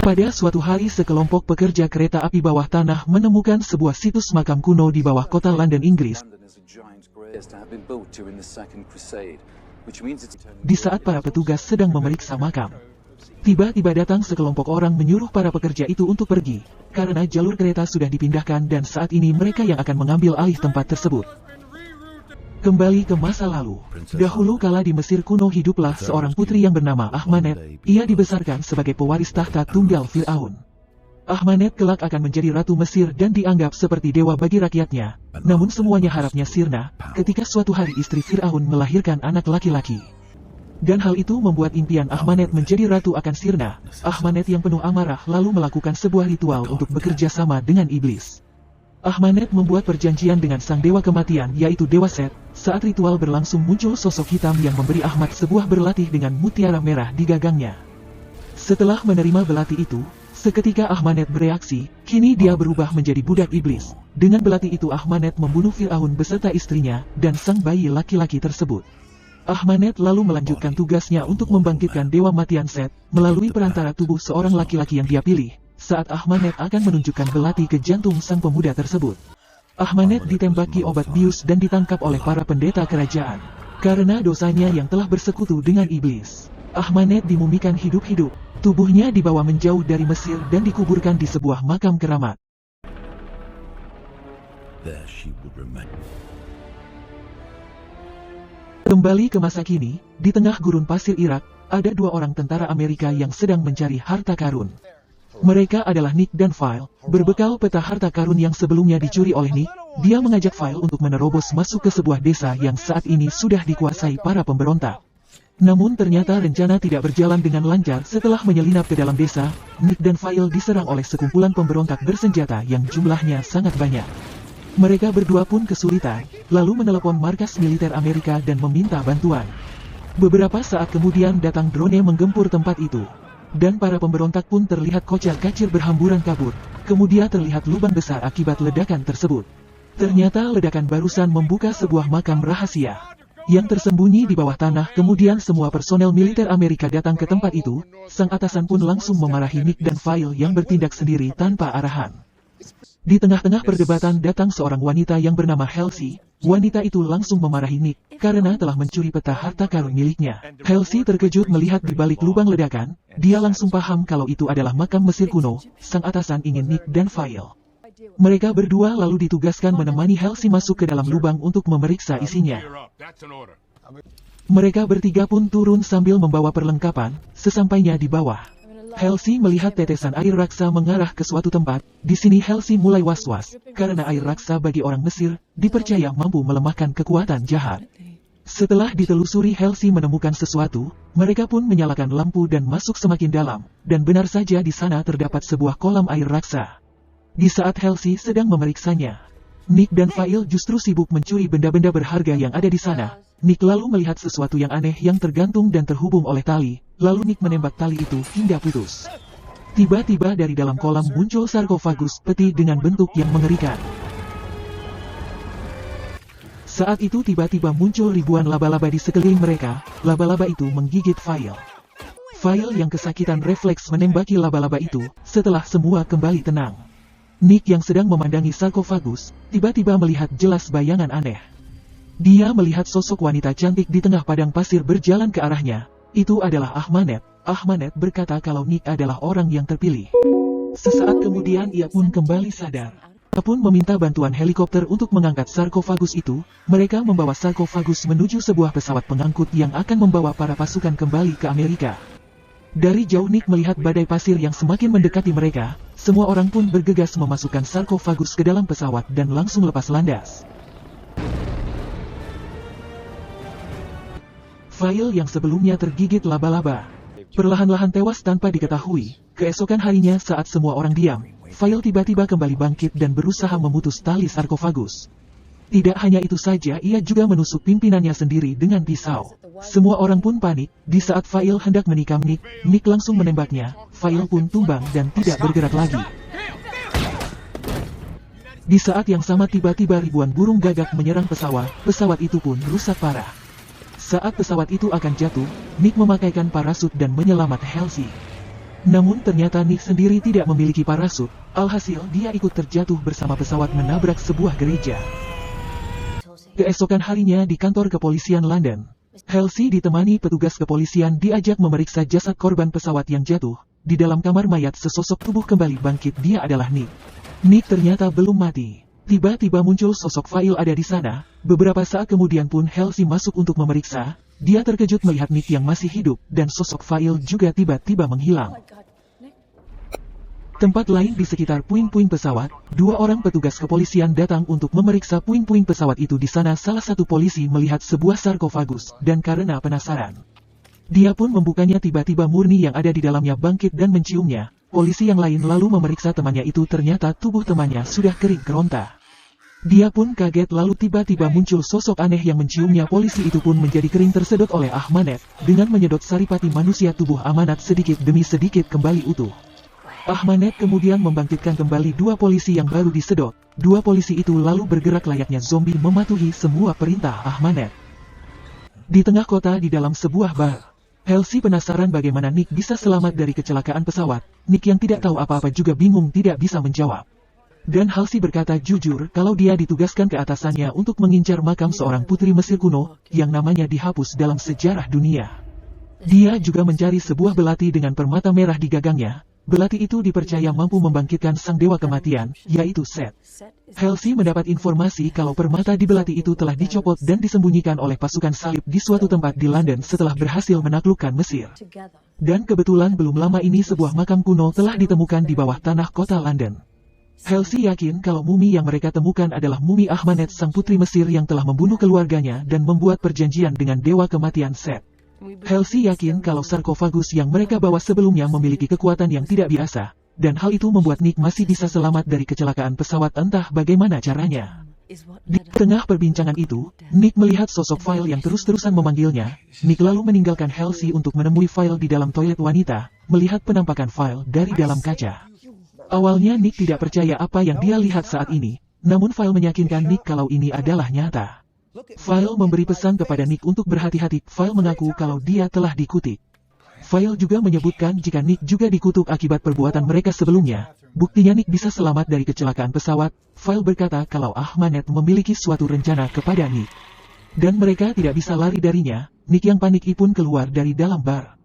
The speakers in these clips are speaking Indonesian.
Pada suatu hari sekelompok pekerja kereta api bawah tanah menemukan sebuah situs makam kuno di bawah kota London, Inggris. Di saat para petugas sedang memeriksa makam, tiba-tiba datang sekelompok orang menyuruh para pekerja itu untuk pergi, karena jalur kereta sudah dipindahkan dan saat ini mereka yang akan mengambil alih tempat tersebut. Kembali ke masa lalu. Dahulu kala di Mesir kuno hiduplah seorang putri yang bernama Ahmanet. Ia dibesarkan sebagai pewaris tahta tunggal Fir'aun. Ahmanet kelak akan menjadi ratu Mesir dan dianggap seperti dewa bagi rakyatnya. Namun semuanya harapnya sirna ketika suatu hari istri Fir'aun melahirkan anak laki-laki. Dan hal itu membuat impian Ahmanet menjadi ratu akan sirna. Ahmanet yang penuh amarah lalu melakukan sebuah ritual untuk bekerja sama dengan iblis. Ahmanet membuat perjanjian dengan sang dewa kematian yaitu Dewa Set. Saat ritual berlangsung muncul sosok hitam yang memberi Ahmad sebuah berlatih dengan mutiara merah di gagangnya. Setelah menerima belati itu, seketika Ahmanet bereaksi, kini dia berubah menjadi budak iblis. Dengan belati itu Ahmanet membunuh Fir'aun beserta istrinya dan sang bayi laki-laki tersebut. Ahmanet lalu melanjutkan tugasnya untuk membangkitkan dewa matian Set melalui perantara tubuh seorang laki-laki yang dia pilih. Saat Ahmanet akan menunjukkan belati ke jantung sang pemuda tersebut, Ahmanet ditembaki obat bius dan ditangkap oleh para pendeta kerajaan. Karena dosanya yang telah bersekutu dengan iblis, Ahmanet dimumikan hidup-hidup. Tubuhnya dibawa menjauh dari Mesir dan dikuburkan di sebuah makam keramat. Kembali ke masa kini, di tengah gurun pasir Irak, ada dua orang tentara Amerika yang sedang mencari harta karun. Mereka adalah Nick dan File. Berbekal peta harta karun yang sebelumnya dicuri oleh Nick, dia mengajak File untuk menerobos masuk ke sebuah desa yang saat ini sudah dikuasai para pemberontak. Namun ternyata rencana tidak berjalan dengan lancar. Setelah menyelinap ke dalam desa, Nick dan File diserang oleh sekumpulan pemberontak bersenjata yang jumlahnya sangat banyak. Mereka berdua pun kesulitan, lalu menelepon markas militer Amerika dan meminta bantuan. Beberapa saat kemudian datang drone menggempur tempat itu. Dan para pemberontak pun terlihat kocar-kacir berhamburan kabur. Kemudian terlihat lubang besar akibat ledakan tersebut. Ternyata ledakan barusan membuka sebuah makam rahasia yang tersembunyi di bawah tanah. Kemudian semua personel militer Amerika datang ke tempat itu. Sang atasan pun langsung memarahi Nick dan File yang bertindak sendiri tanpa arahan. Di tengah-tengah perdebatan datang seorang wanita yang bernama Halsey. Wanita itu langsung memarahi Nick karena telah mencuri peta harta karun miliknya. Halsey terkejut melihat di balik lubang ledakan. Dia langsung paham kalau itu adalah makam Mesir kuno. Sang atasan ingin Nick dan File. Mereka berdua lalu ditugaskan menemani Halsey masuk ke dalam lubang untuk memeriksa isinya. Mereka bertiga pun turun sambil membawa perlengkapan. Sesampainya di bawah, Halsey melihat tetesan air raksa mengarah ke suatu tempat. Di sini Halsey mulai was-was, karena air raksa bagi orang Mesir dipercaya mampu melemahkan kekuatan jahat. Setelah ditelusuri Halsey menemukan sesuatu, mereka pun menyalakan lampu dan masuk semakin dalam. Dan benar saja di sana terdapat sebuah kolam air raksa. Di saat Halsey sedang memeriksanya, Nick dan File justru sibuk mencuri benda-benda berharga yang ada di sana. Nick lalu melihat sesuatu yang aneh yang tergantung dan terhubung oleh tali. Lalu Nick menembak tali itu hingga putus. Tiba-tiba dari dalam kolam muncul sarkofagus peti dengan bentuk yang mengerikan. Saat itu tiba-tiba muncul ribuan laba-laba di sekeliling mereka. Laba-laba itu menggigit File. File yang kesakitan refleks menembaki laba-laba itu. Setelah semua kembali tenang, Nick yang sedang memandangi sarkofagus tiba-tiba melihat jelas bayangan aneh. Dia melihat sosok wanita cantik di tengah padang pasir berjalan ke arahnya. Itu adalah Ahmanet. Ahmanet berkata kalau Nick adalah orang yang terpilih. Sesaat kemudian ia pun kembali sadar. Ia pun meminta bantuan helikopter untuk mengangkat sarkofagus itu. Mereka membawa sarkofagus menuju sebuah pesawat pengangkut yang akan membawa para pasukan kembali ke Amerika. Dari jauh Nick melihat badai pasir yang semakin mendekati mereka. Semua orang pun bergegas memasukkan sarkofagus ke dalam pesawat dan langsung lepas landas. File yang sebelumnya tergigit laba-laba perlahan-lahan tewas tanpa diketahui. Keesokan harinya saat semua orang diam, File tiba-tiba kembali bangkit dan berusaha memutus tali sarkofagus. Tidak hanya itu saja, ia juga menusuk pimpinannya sendiri dengan pisau. Semua orang pun panik. Di saat Fail hendak menikam Nick, Nick langsung menembaknya. Fail pun tumbang dan tidak bergerak lagi. Di saat yang sama tiba-tiba ribuan burung gagak menyerang pesawat. Pesawat itu pun rusak parah. Saat pesawat itu akan jatuh, Nick memakaikan parasut dan menyelamat Halsey. Namun ternyata Nick sendiri tidak memiliki parasut. Alhasil dia ikut terjatuh bersama pesawat menabrak sebuah gereja. Keesokan harinya di kantor kepolisian London, Halsey ditemani petugas kepolisian diajak memeriksa jasad korban pesawat yang jatuh. Di dalam kamar mayat sesosok tubuh kembali bangkit, dia adalah Nick. Nick ternyata belum mati. Tiba-tiba muncul sosok Fail ada di sana. Beberapa saat kemudian pun Halsey masuk untuk memeriksa. Dia terkejut melihat Nick yang masih hidup dan sosok Fail juga tiba-tiba menghilang. Tempat lain di sekitar puing-puing pesawat, dua orang petugas kepolisian datang untuk memeriksa puing-puing pesawat itu. Di sana salah satu polisi melihat sebuah sarkofagus dan karena penasaran, dia pun membukanya. Tiba-tiba murni yang ada di dalamnya bangkit dan menciumnya. Polisi yang lain lalu memeriksa temannya itu, ternyata tubuh temannya sudah kering keronta. Dia pun kaget lalu tiba-tiba muncul sosok aneh yang menciumnya. Polisi itu pun menjadi kering tersedot oleh Ahmanet. Dengan menyedot saripati manusia, tubuh Amanat sedikit demi sedikit kembali utuh. Ahmanet kemudian membangkitkan kembali dua polisi yang baru disedot. Dua polisi itu lalu bergerak layaknya zombie mematuhi semua perintah Ahmanet. Di tengah kota di dalam sebuah bar, Halsey penasaran bagaimana Nick bisa selamat dari kecelakaan pesawat. Nick yang tidak tahu apa-apa juga bingung, tidak bisa menjawab. Dan Halsey berkata jujur kalau dia ditugaskan ke atasannya untuk mengincar makam seorang putri Mesir kuno yang namanya dihapus dalam sejarah dunia. Dia juga mencari sebuah belati dengan permata merah di gagangnya. Belati itu dipercaya mampu membangkitkan sang dewa kematian, yaitu Set. Halsey mendapat informasi kalau permata di belati itu telah dicopot dan disembunyikan oleh pasukan salib di suatu tempat di London setelah berhasil menaklukkan Mesir. Dan kebetulan belum lama ini sebuah makam kuno telah ditemukan di bawah tanah kota London. Halsey yakin kalau mumi yang mereka temukan adalah mumi Ahmanet, sang putri Mesir yang telah membunuh keluarganya dan membuat perjanjian dengan dewa kematian Set. Halsey yakin kalau sarkofagus yang mereka bawa sebelumnya memiliki kekuatan yang tidak biasa, dan hal itu membuat Nick masih bisa selamat dari kecelakaan pesawat, entah bagaimana caranya. Di tengah perbincangan itu, Nick melihat sosok Fail yang terus-terusan memanggilnya. Nick lalu meninggalkan Halsey untuk menemui Fail di dalam toilet wanita, melihat penampakan Fail dari dalam kaca. Awalnya Nick tidak percaya apa yang dia lihat saat ini, namun Fail meyakinkan Nick kalau ini adalah nyata. Fail memberi pesan kepada Nick untuk berhati-hati. Fail mengaku kalau dia telah dikutuk. Fail juga menyebutkan jika Nick juga dikutuk akibat perbuatan mereka sebelumnya. Buktinya Nick bisa selamat dari kecelakaan pesawat. Fail berkata kalau Ahmanet memiliki suatu rencana kepada Nick, dan mereka tidak bisa lari darinya. Nick yang panik pun keluar dari dalam bar.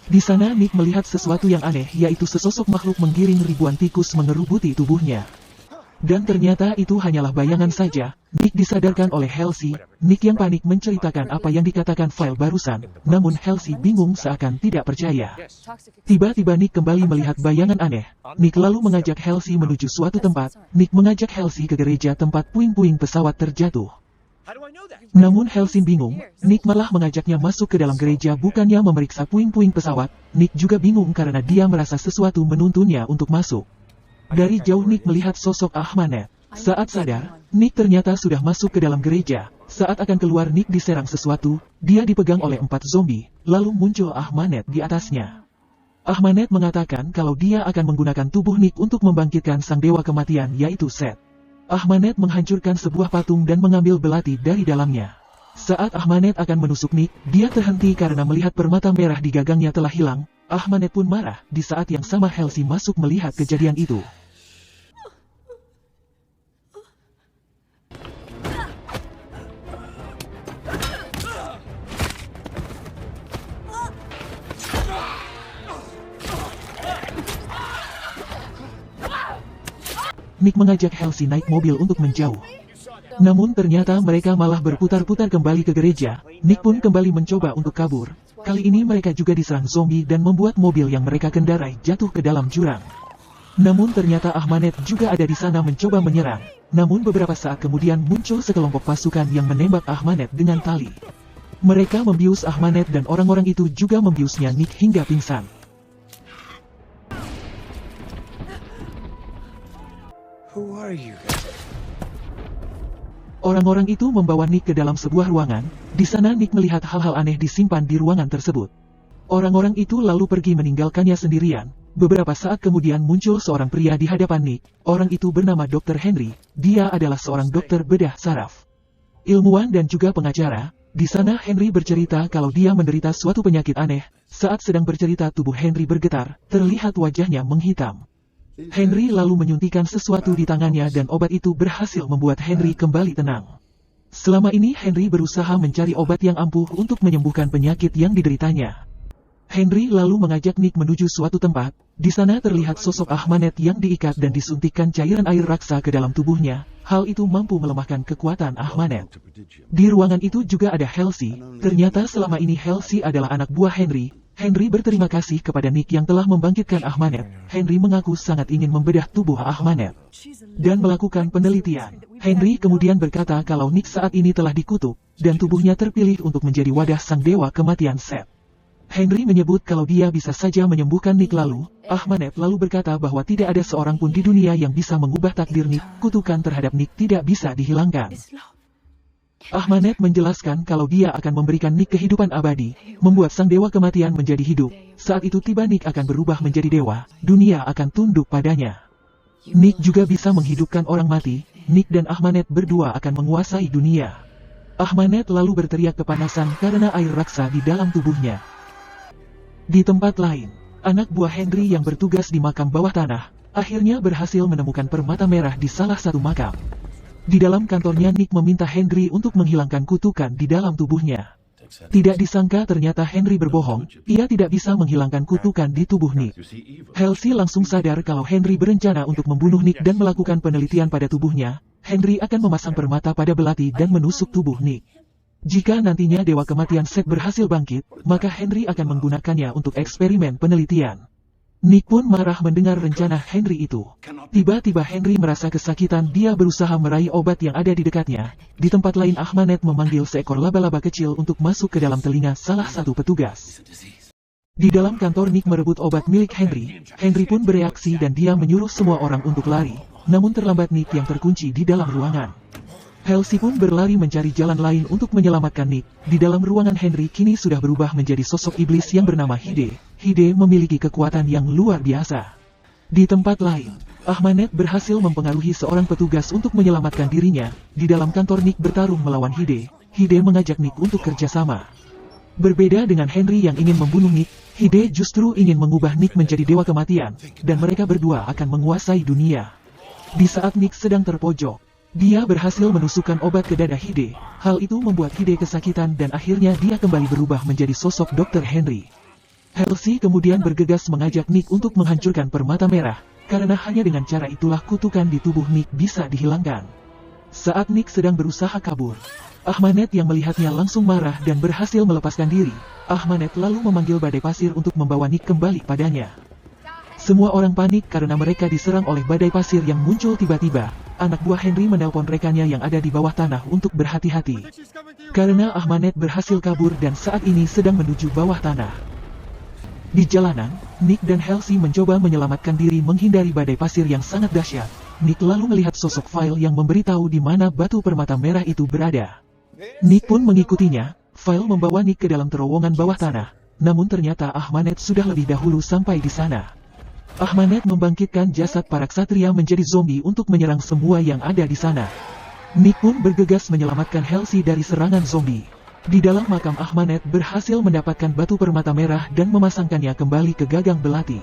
Di sana Nick melihat sesuatu yang aneh, yaitu sesosok makhluk menggiring ribuan tikus mengerubuti tubuhnya. Dan ternyata itu hanyalah bayangan saja. Nick disadarkan oleh Halsey. Nick yang panik menceritakan apa yang dikatakan Fail barusan. Namun Halsey bingung seakan tidak percaya. Tiba-tiba Nick kembali melihat bayangan aneh. Nick lalu mengajak Halsey menuju suatu tempat. Nick mengajak Halsey ke gereja tempat puing-puing pesawat terjatuh. Namun Halsey bingung. Nick malah mengajaknya masuk ke dalam gereja bukannya memeriksa puing-puing pesawat. Nick juga bingung karena dia merasa sesuatu menuntunnya untuk masuk. Dari jauh Nick melihat sosok Ahmanet. Saat sadar, Nick ternyata sudah masuk ke dalam gereja. Saat akan keluar Nick diserang sesuatu, dia dipegang oleh 4 zombie, lalu muncul Ahmanet di atasnya. Ahmanet mengatakan kalau dia akan menggunakan tubuh Nick untuk membangkitkan sang dewa kematian, yaitu Set. Ahmanet menghancurkan sebuah patung dan mengambil belati dari dalamnya. Saat Ahmanet akan menusuk Nick, dia terhenti karena melihat permata merah di gagangnya telah hilang. Ahmanet pun marah. Di saat yang sama Halsey masuk melihat kejadian itu. Nick mengajak Halsey naik mobil untuk menjauh. Namun ternyata mereka malah berputar-putar kembali ke gereja. Nick pun kembali mencoba untuk kabur. Kali ini mereka juga diserang zombie dan membuat mobil yang mereka kendarai jatuh ke dalam jurang. Namun ternyata Ahmanet juga ada di sana mencoba menyerang. Namun beberapa saat kemudian muncul sekelompok pasukan yang menembak Ahmanet dengan tali. Mereka membius Ahmanet dan orang-orang itu juga membiusnya Nick hingga pingsan. Who are you? Orang-orang itu membawa Nick ke dalam sebuah ruangan. Di sana Nick melihat hal-hal aneh disimpan di ruangan tersebut. Orang-orang itu lalu pergi meninggalkannya sendirian. Beberapa saat kemudian muncul seorang pria di hadapan Nick. Orang itu bernama Dr. Henry. Dia adalah seorang dokter bedah saraf, ilmuwan dan juga pengacara. Di sana Henry bercerita kalau dia menderita suatu penyakit aneh. Saat sedang bercerita tubuh Henry bergetar, terlihat wajahnya menghitam. Henry lalu menyuntikkan sesuatu di tangannya dan obat itu berhasil membuat Henry kembali tenang. Selama ini Henry berusaha mencari obat yang ampuh untuk menyembuhkan penyakit yang dideritanya. Henry lalu mengajak Nick menuju suatu tempat. Di sana terlihat sosok Ahmanet yang diikat dan disuntikkan cairan air raksa ke dalam tubuhnya. Hal itu mampu melemahkan kekuatan Ahmanet. Di ruangan itu juga ada Halsey. Ternyata selama ini Halsey adalah anak buah Henry. Henry berterima kasih kepada Nick yang telah membangkitkan Ahmanet. Henry mengaku sangat ingin membedah tubuh Ahmanet dan melakukan penelitian. Henry kemudian berkata kalau Nick saat ini telah dikutuk dan tubuhnya terpilih untuk menjadi wadah sang dewa kematian Seth. Henry menyebut kalau dia bisa saja menyembuhkan Nick lalu. Ahmanet lalu berkata bahwa tidak ada seorang pun di dunia yang bisa mengubah takdir Nick. Kutukan terhadap Nick tidak bisa dihilangkan. Ahmanet menjelaskan kalau dia akan memberikan Nick kehidupan abadi, membuat sang dewa kematian menjadi hidup. Saat itu tiba Nick akan berubah menjadi dewa, dunia akan tunduk padanya. Nick juga bisa menghidupkan orang mati. Nick dan Ahmanet berdua akan menguasai dunia. Ahmanet lalu berteriak kepanasan karena air raksa di dalam tubuhnya. Di tempat lain, anak buah Henry yang bertugas di makam bawah tanah, akhirnya berhasil menemukan permata merah di salah satu makam. Di dalam kantornya Nick meminta Henry untuk menghilangkan kutukan di dalam tubuhnya. Tidak disangka ternyata Henry berbohong, ia tidak bisa menghilangkan kutukan di tubuh Nick. Halsey langsung sadar kalau Henry berencana untuk membunuh Nick dan melakukan penelitian pada tubuhnya. Henry akan memasang permata pada belati dan menusuk tubuh Nick. Jika nantinya Dewa Kematian Seth berhasil bangkit, maka Henry akan menggunakannya untuk eksperimen penelitian. Nick pun marah mendengar rencana Henry itu. Tiba-tiba Henry merasa kesakitan, dia berusaha meraih obat yang ada di dekatnya. Di tempat lain Ahmanet memanggil seekor laba-laba kecil untuk masuk ke dalam telinga salah satu petugas. Di dalam kantor Nick merebut obat milik Henry. Henry pun bereaksi dan dia menyuruh semua orang untuk lari. Namun terlambat Nick yang terkunci di dalam ruangan. Halsey pun berlari mencari jalan lain untuk menyelamatkan Nick. Di dalam ruangan Henry kini sudah berubah menjadi sosok iblis yang bernama Hide. Hide memiliki kekuatan yang luar biasa. Di tempat lain, Ahmanet berhasil mempengaruhi seorang petugas untuk menyelamatkan dirinya. Di dalam kantor Nick bertarung melawan Hide. Hide mengajak Nick untuk kerjasama. Berbeda dengan Henry yang ingin membunuh Nick, Hide justru ingin mengubah Nick menjadi dewa kematian, dan mereka berdua akan menguasai dunia. Di saat Nick sedang terpojok, dia berhasil menusukkan obat ke dada Hide. Hal itu membuat Hide kesakitan dan akhirnya dia kembali berubah menjadi sosok Dr. Henry. Halsey kemudian bergegas mengajak Nick untuk menghancurkan permata merah, karena hanya dengan cara itulah kutukan di tubuh Nick bisa dihilangkan. Saat Nick sedang berusaha kabur, Ahmanet yang melihatnya langsung marah dan berhasil melepaskan diri. Ahmanet lalu memanggil badai pasir untuk membawa Nick kembali padanya. Semua orang panik karena mereka diserang oleh badai pasir yang muncul tiba-tiba. Anak buah Henry menelpon rekannya yang ada di bawah tanah untuk berhati-hati. Karena Ahmanet berhasil kabur dan saat ini sedang menuju bawah tanah. Di jalanan, Nick dan Halsey mencoba menyelamatkan diri menghindari badai pasir yang sangat dahsyat. Nick lalu melihat sosok File yang memberitahu di mana batu permata merah itu berada. Nick pun mengikutinya. File membawa Nick ke dalam terowongan bawah tanah. Namun ternyata Ahmanet sudah lebih dahulu sampai di sana. Ahmanet membangkitkan jasad para ksatria menjadi zombie untuk menyerang semua yang ada di sana. Nick pun bergegas menyelamatkan Halsey dari serangan zombie. Di dalam makam Ahmanet berhasil mendapatkan batu permata merah dan memasangkannya kembali ke gagang belati.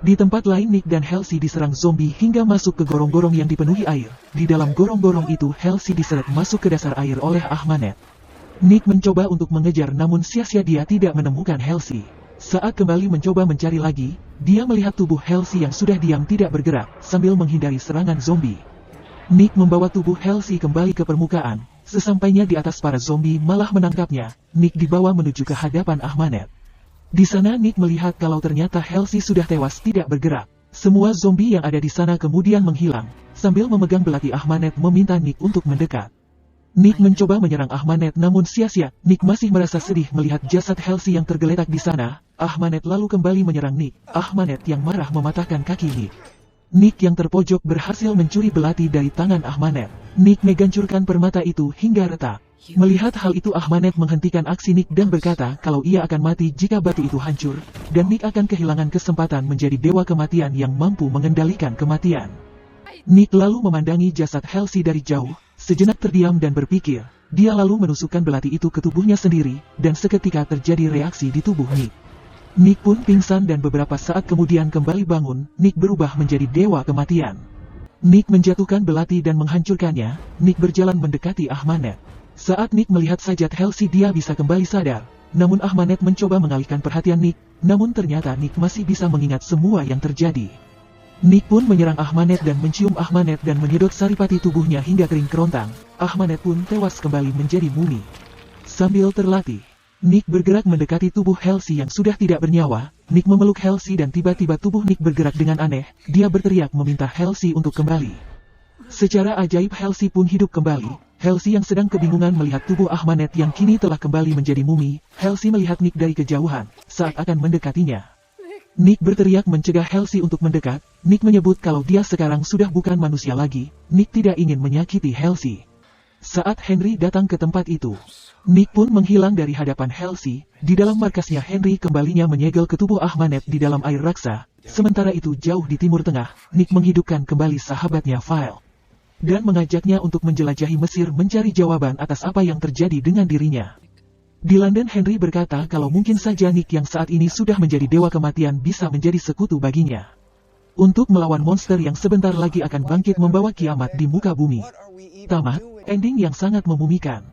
Di tempat lain Nick dan Halsey diserang zombie hingga masuk ke gorong-gorong yang dipenuhi air. Di dalam gorong-gorong itu Halsey diseret masuk ke dasar air oleh Ahmanet. Nick mencoba untuk mengejar namun sia-sia, dia tidak menemukan Halsey. Saat kembali mencoba mencari lagi, dia melihat tubuh Halsey yang sudah diam tidak bergerak, sambil menghindari serangan zombie. Nick membawa tubuh Halsey kembali ke permukaan. Sesampainya di atas, para zombie malah menangkapnya. Nick dibawa menuju ke hadapan Ahmanet. Di sana Nick melihat kalau ternyata Halsey sudah tewas tidak bergerak. Semua zombie yang ada di sana kemudian menghilang. Sambil memegang belati Ahmanet meminta Nick untuk mendekat. Nick mencoba menyerang Ahmanet namun sia-sia. Nick masih merasa sedih melihat jasad Halsey yang tergeletak di sana. Ahmanet lalu kembali menyerang Nick. Ahmanet yang marah mematahkan kaki Nick. Nick yang terpojok berhasil mencuri belati dari tangan Ahmanet. Nick menghancurkan permata itu hingga retak. Melihat hal itu Ahmanet menghentikan aksi Nick dan berkata kalau ia akan mati jika batu itu hancur, dan Nick akan kehilangan kesempatan menjadi dewa kematian yang mampu mengendalikan kematian. Nick lalu memandangi jasad Halsey dari jauh, sejenak terdiam dan berpikir. Dia lalu menusukkan belati itu ke tubuhnya sendiri, dan seketika terjadi reaksi di tubuh Nick. Nick pun pingsan dan beberapa saat kemudian kembali bangun. Nick berubah menjadi dewa kematian. Nick menjatuhkan belati dan menghancurkannya. Nick berjalan mendekati Ahmanet. Saat Nick melihat sajad Halsey dia bisa kembali sadar. Namun Ahmanet mencoba mengalihkan perhatian Nick. Namun ternyata Nick masih bisa mengingat semua yang terjadi. Nick pun menyerang Ahmanet dan mencium Ahmanet dan menyedot saripati tubuhnya hingga kering kerontang. Ahmanet pun tewas kembali menjadi mumi. Sambil terlatih, Nick bergerak mendekati tubuh Halsey yang sudah tidak bernyawa. Nick memeluk Halsey dan tiba-tiba tubuh Nick bergerak dengan aneh. Dia berteriak meminta Halsey untuk kembali. Secara ajaib Halsey pun hidup kembali. Halsey yang sedang kebingungan melihat tubuh Ahmanet yang kini telah kembali menjadi mumi. Halsey melihat Nick dari kejauhan saat akan mendekatinya. Nick berteriak mencegah Halsey untuk mendekat. Nick menyebut kalau dia sekarang sudah bukan manusia lagi. Nick tidak ingin menyakiti Halsey. Saat Henry datang ke tempat itu, Nick pun menghilang dari hadapan Halsey. Di dalam markasnya Henry kembalinya menyegel ke tubuh Ahmanet di dalam air raksa. Sementara itu jauh di Timur Tengah, Nick menghidupkan kembali sahabatnya File. Dan mengajaknya untuk menjelajahi Mesir mencari jawaban atas apa yang terjadi dengan dirinya. Di London Henry berkata kalau mungkin saja Nick yang saat ini sudah menjadi dewa kematian bisa menjadi sekutu baginya. Untuk melawan monster yang sebentar lagi akan bangkit membawa kiamat di muka bumi. Tamat, ending yang sangat memumikan.